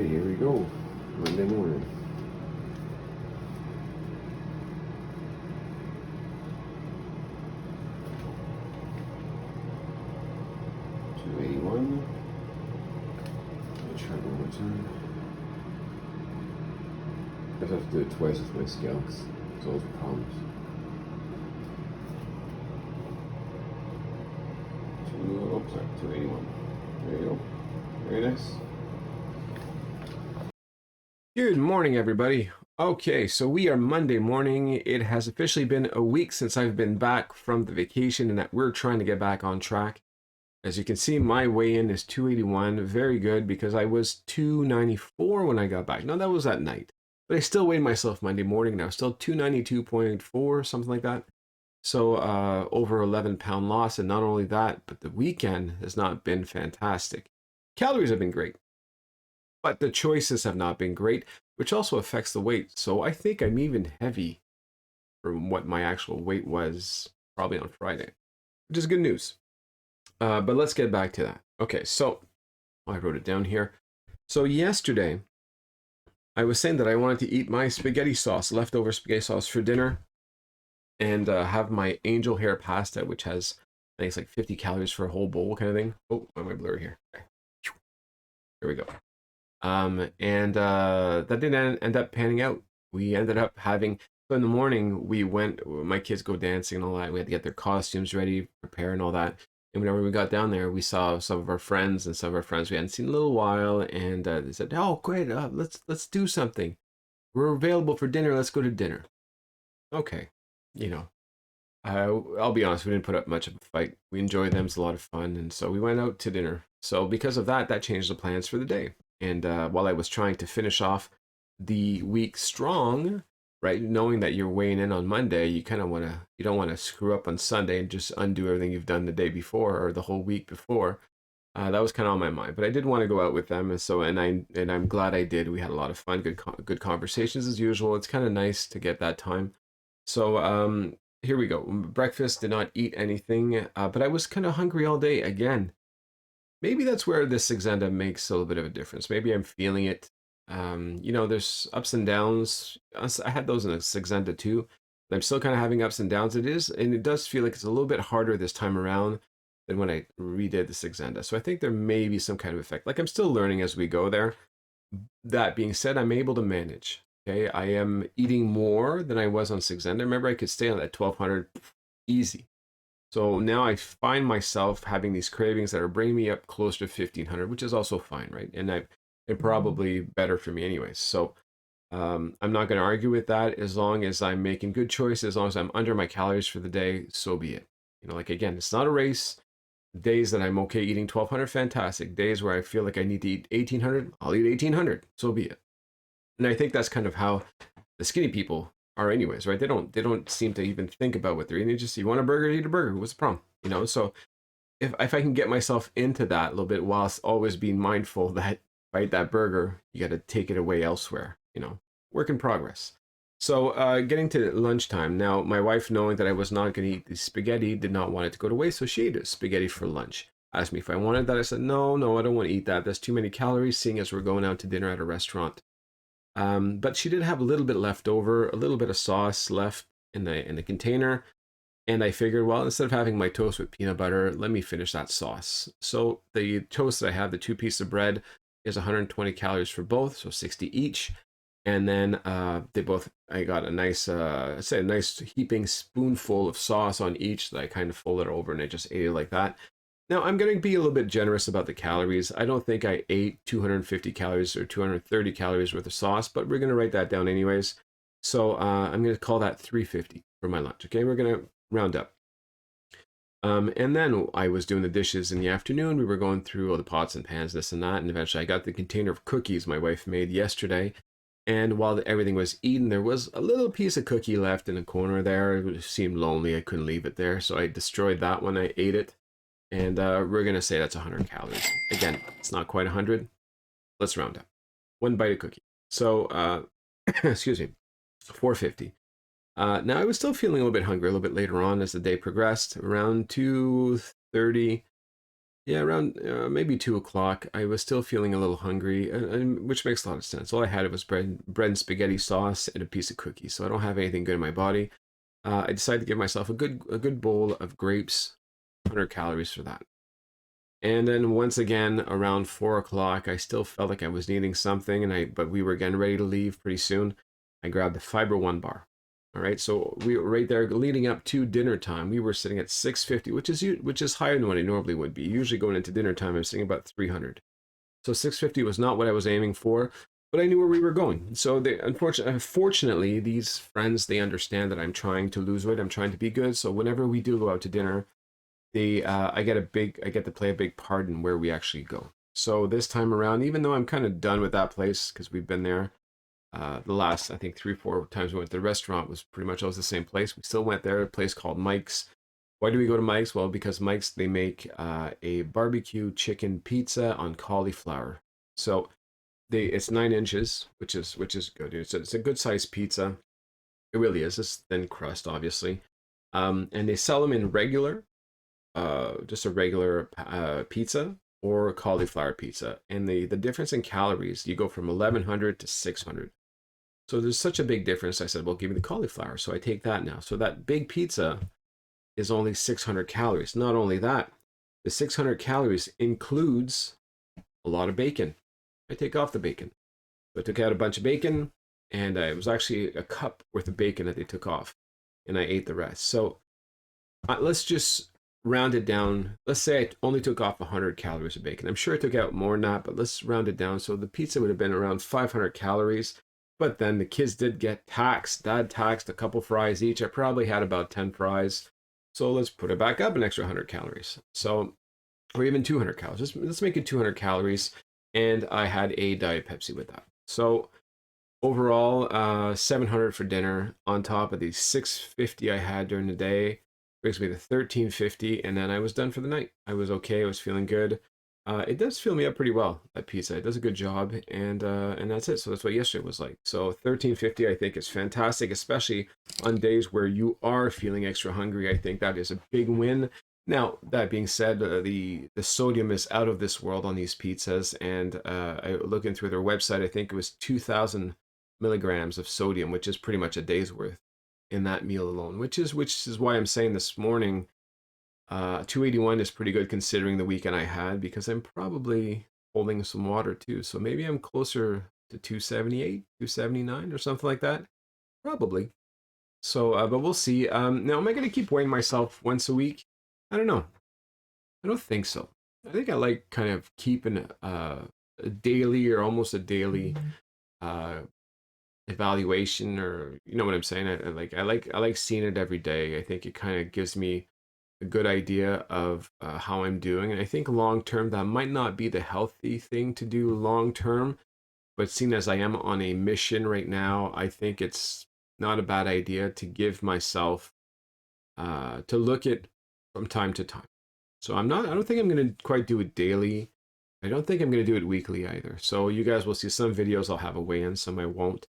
here we go. Monday morning. $2.81. I'll try one more time. I have to do it twice with my scale because there's always problems. Sorry, 281. There you go. Very nice. Good morning, everybody. Okay, so we are Monday morning. It has officially been a week since I've been back from the vacation and that we're trying to get back on track. As you can see, my weigh-in is 281. Very good because I was 294 when I got back. No, that was at night. But I still weighed myself Monday morning and I was still 292.4, something like that. So over 11-pound loss. And not only that, but the weekend has not been fantastic. Calories have been great, but the choices have not been great, which also affects the weight. So I think I'm even heavy from what my actual weight was probably on Friday, which is good news. But let's get back to that. Okay, so I wrote it down here. So yesterday, I was saying that I wanted to eat my spaghetti sauce, leftover spaghetti sauce for dinner, and have my angel hair pasta, which has, I think it's like 50 calories for a whole bowl kind of thing. Oh, why am I blurry here? Okay. Here we go. And that didn't end up panning out. We ended up having, so in the morning, we went, my kids go dancing and all that. We had to get their costumes ready, prepare and all that. And whenever we got down there, we saw some of our friends and some of our friends we hadn't seen in a little while. And they said, oh, great, let's do something. We're available for dinner. Let's go to dinner. Okay. You know, I'll be honest, we didn't put up much of a fight. We enjoyed them. It's a lot of fun. And so we went out to dinner. So because of that, that changed the plans for the day. And while I was trying to finish off the week strong, right, knowing that you're weighing in on Monday, you kind of you don't want to screw up on Sunday and just undo everything you've done the day before or the whole week before. That was kind of on my mind, but I did want to go out with them, and so I'm glad I did. We had a lot of fun, good conversations as usual. It's kind of nice to get that time. So here we go. Breakfast, did not eat anything, but I was kind of hungry all day again. Maybe that's where this Saxenda makes a little bit of a difference. Maybe I'm feeling it. You know, there's ups and downs. I had those in the Saxenda too. I'm still kind of having ups and downs. It is, and it does feel like it's a little bit harder this time around than when I redid the Saxenda. So I think there may be some kind of effect. Like I'm still learning as we go there. That being said, I'm able to manage. Okay, I am eating more than I was on Saxenda. Remember, I could stay on that 1200 easy. So now I find myself having these cravings that are bringing me up closer to 1500, which is also fine, right? And probably better for me anyways. So I'm not going to argue with that as long as I'm making good choices, as long as I'm under my calories for the day, so be it. You know, like again, it's not a race. Days that I'm okay eating 1200, fantastic. Days where I feel like I need to eat 1800, I'll eat 1800, so be it. And I think that's kind of how the skinny people are anyways, right? They don't seem to even think about what they're eating. They just, you want a burger, eat a burger. What's the problem? You know, so if I can get myself into that a little bit whilst always being mindful that if I eat that burger, you got to take it away elsewhere, you know, work in progress. So getting to lunchtime. Now, my wife, knowing that I was not going to eat the spaghetti, did not want it to go to waste, so she ate spaghetti for lunch. Asked me if I wanted that. I said, no, I don't want to eat that. That's too many calories, seeing as we're going out to dinner at a restaurant. But she did have a little bit left over, a little bit of sauce left in the container. And I figured, well, instead of having my toast with peanut butter, let me finish that sauce. So the toast that I have, the 2 pieces of bread, is 120 calories for both, so 60 each. And then I got a nice, a nice heaping spoonful of sauce on each that I kind of folded over and I just ate it like that. Now, I'm going to be a little bit generous about the calories. I don't think I ate 250 calories or 230 calories worth of sauce, but we're going to write that down anyways. So I'm going to call that 350 for my lunch. Okay, we're going to round up. And then I was doing the dishes in the afternoon. We were going through all the pots and pans, this and that. And eventually I got the container of cookies my wife made yesterday. And while everything was eaten, there was a little piece of cookie left in a corner there. It seemed lonely. I couldn't leave it there. So I destroyed that one. I ate it. And we're going to say that's 100 calories. Again, it's not quite 100. Let's round up. 1 bite of cookie. So, excuse me, 450. Now, I was still feeling a little bit hungry a little bit later on as the day progressed, around 2:30. Yeah, around maybe 2 o'clock, I was still feeling a little hungry, which makes a lot of sense. All I had was bread and spaghetti sauce and a piece of cookie, so I don't have anything good in my body. I decided to give myself a good bowl of grapes, 100 calories for that. And then once again, around 4 o'clock, I still felt like I was needing something, but we were getting ready to leave pretty soon. I grabbed the Fiber One bar. All right, so we were right there leading up to dinner time. We were sitting at 650, which is higher than what I normally would be. Usually going into dinner time, I'm sitting about 300. So 650 was not what I was aiming for, but I knew where we were going. So unfortunately, these friends, they understand that I'm trying to lose weight. I'm trying to be good. So whenever we do go out to dinner, I get to play a big part in where we actually go. So this time around, even though I'm kind of done with that place because we've been there the last, I think, 3, 4 times we went to the restaurant was pretty much always the same place. We still went there, a place called Mike's. Why do we go to Mike's? Well, because Mike's, they make a barbecue chicken pizza on cauliflower. So it's 9 inches, which is good. It's a good sized pizza. It really is. It's thin crust, obviously. And they sell them in regular, just a regular pizza or cauliflower pizza. And the difference in calories, you go from 1100 to 600. So there's such a big difference. I said, well, give me the cauliflower. So I take that now. So that big pizza is only 600 calories. Not only that, the 600 calories includes a lot of bacon. I take off the bacon. So I took out a bunch of bacon, and it was actually a cup worth of bacon that they took off, and I ate the rest. So let's just round it down. Let's say I only took off 100 calories of bacon. I'm sure I took out more than that, but let's round it down. So the pizza would have been around 500 calories. But then the kids did get taxed. Dad taxed a couple fries each. I probably had about 10 fries. So let's put it back up an extra 100 calories. So, or even 200 calories. Let's make it 200 calories. And I had a Diet Pepsi with that. So overall, 700 for dinner on top of the 650 I had during the day. Brings me to 1350, and then I was done for the night. I was okay. I was feeling good. It does fill me up pretty well, that pizza. It does a good job, and that's it. So that's what yesterday was like. So 1350, I think, is fantastic, especially on days where you are feeling extra hungry. I think that is a big win. Now, that being said, the sodium is out of this world on these pizzas, and looking through their website, I think it was 2,000 milligrams of sodium, which is pretty much a day's worth in that meal alone, which is why I'm saying this morning, 281 is pretty good considering the weekend I had, because I'm probably holding some water too. So maybe I'm closer to 278, 279 or something like that. Probably. So, but we'll see. Now, am I going to keep weighing myself once a week? I don't know. I don't think so. I think I like kind of keeping a daily or almost a daily uh, evaluation, or you know what I'm saying. I like seeing it every day. I think it kind of gives me a good idea of how I'm doing, and I think long term that might not be the healthy thing to do long term, but seeing as I am on a mission right now, I think it's not a bad idea to give myself to look at from time to time. So I don't think I'm going to quite do it daily. I don't think I'm going to do it weekly either. So you guys will see some videos I'll have a weigh in, some I won't.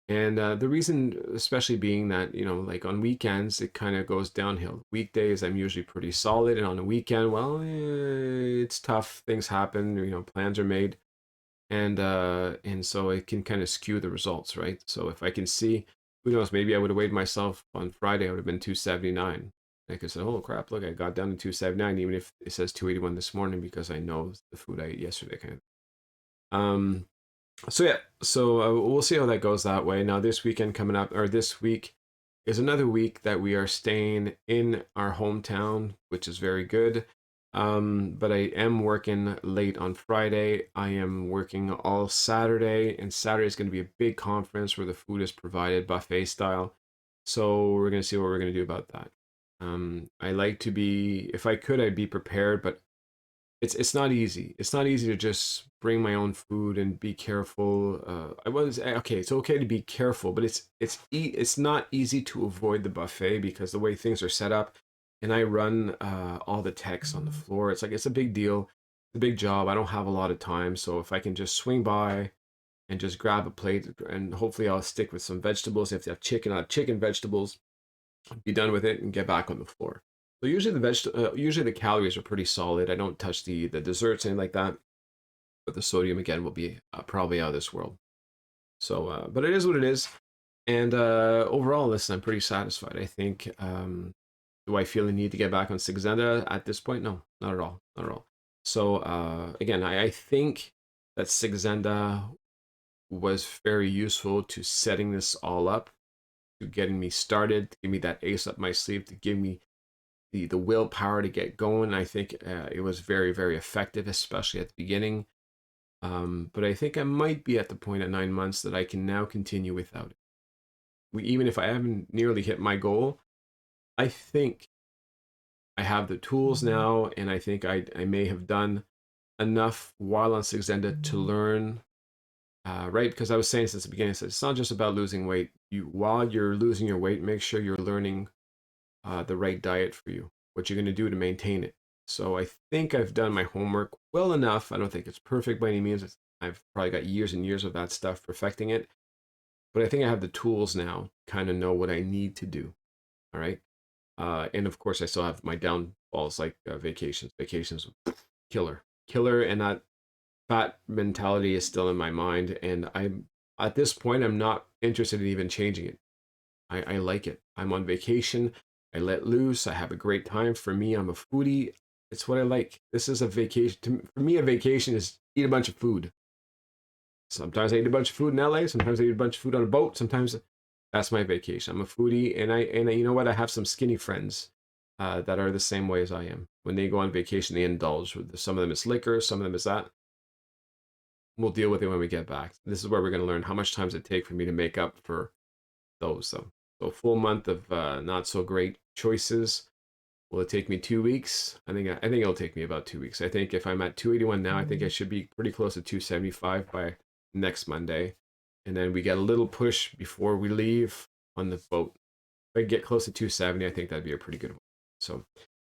And the reason, especially being that, like on weekends, it kind of goes downhill. Weekdays, I'm usually pretty solid. And on a weekend, well, it's tough. Things happen, plans are made. And so it can kind of skew the results, right? So if I can see, who knows, maybe I would have weighed myself on Friday, I would have been 279. I could say, oh crap, look, I got down to 279, even if it says 281 this morning, because I know the food I ate yesterday kind of. So yeah, so we'll see how that goes that way. Now this weekend coming up, or this week, is another week that we are staying in our hometown, which is very good. But I am working late on Friday. I am working all Saturday, and Saturday is going to be a big conference where the food is provided buffet style. So we're going to see what we're going to do about that. I like to be, if I could, I'd be prepared, but it's not easy. It's not easy to just bring my own food and be careful. I was okay. It's okay to be careful, but it's not easy to avoid the buffet because the way things are set up, and I run all the techs on the floor. It's a big deal. It's a big job. I don't have a lot of time, so if I can just swing by and just grab a plate, and hopefully I'll stick with some vegetables. If they have chicken, I'll have chicken, vegetables. Be done with it and get back on the floor. So usually the calories are pretty solid. I don't touch the desserts, anything like that. But the sodium again will be probably out of this world. So, but it is what it is. And overall, listen, I'm pretty satisfied. I think. Do I feel the need to get back on Saxenda at this point? No, not at all, not at all. So again, I think that Saxenda was very useful to setting this all up, to getting me started, to give me that ace up my sleeve, to give me the willpower to get going. I think it was very, very effective, especially at the beginning. But I think I might be at the point at 9 months that I can now continue without it. Even if I haven't nearly hit my goal, I think I have the tools now, and I think I may have done enough while on Saxenda to learn, right? Because I was saying since the beginning, so it's not just about losing weight. While you're losing your weight, make sure you're learning the right diet for you, what you're going to do to maintain it. So I think I've done my homework well enough. I don't think it's perfect by any means. I've probably got years and years of that stuff perfecting it. But I think I have the tools now to kind of know what I need to do. All right. And of course, I still have my downfalls like vacations. Vacations, killer. And that fat mentality is still in my mind. And I'm at this point, I'm not interested in even changing it. I like it. I'm on vacation. I let loose. I have a great time. For me, I'm a foodie. It's what I like. This is a vacation. For me, a vacation is eat a bunch of food. Sometimes I eat a bunch of food in LA. Sometimes I eat a bunch of food on a boat. Sometimes that's my vacation. I'm a foodie, and you know what? I have some skinny friends that are the same way as I am. When they go on vacation, they indulge. Some of them is liquor. Some of them is that. We'll deal with it when we get back. This is where we're going to learn how much time does it take for me to make up for those. So a full month of not so great choices. Will it take me 2 weeks? I think it'll take me about 2 weeks. I think if I'm at 281 now, I think I should be pretty close to 275 by next Monday. And then we get a little push before we leave on the boat. If I get close to 270, I think that'd be a pretty good one. So,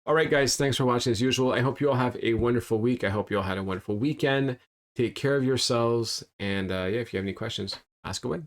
all right, guys, thanks for watching as usual. I hope you all have a wonderful week. I hope you all had a wonderful weekend. Take care of yourselves. And yeah, if you have any questions, ask away.